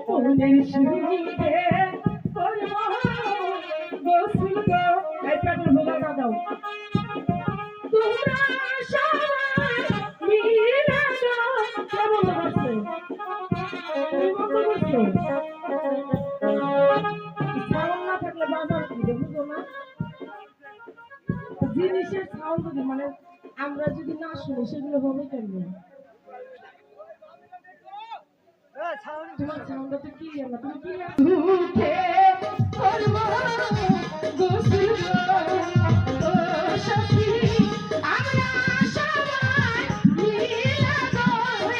ফুলের সুরে করব গোসল গো এই পেটের ভোগা না দাও তোমরা সবাই মিলে দাও কেমন লাগছে তুমি মতো করছো সাউন্ড না থাকলে বাজার কি বুঝো না জিনিসের সাউন্ড যদি মানে আমরা যদি না শুনি সেগুলো হবে কেমন তোমার সাউন্ডটা তো কি না তুমি কি উঠে করব গোসল গো সখী আমরা সবাই মিলে গো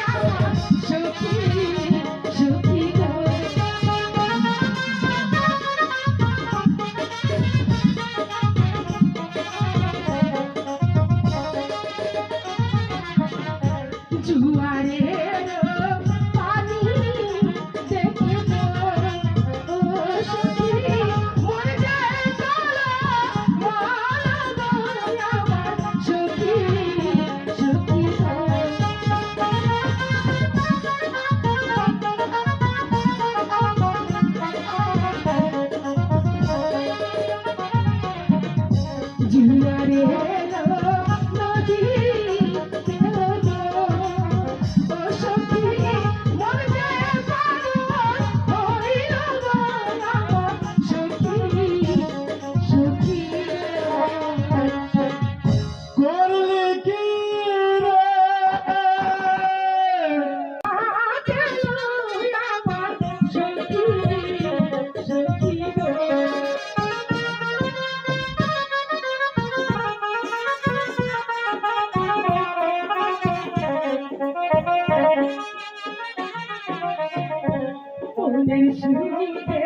আমার সখী সখী গো জুয়ারের পানি দেখে ও সখী মরে যায় চলো মালা গো আমার সখী সখী জুয়ারের নদী ফুলের সুরে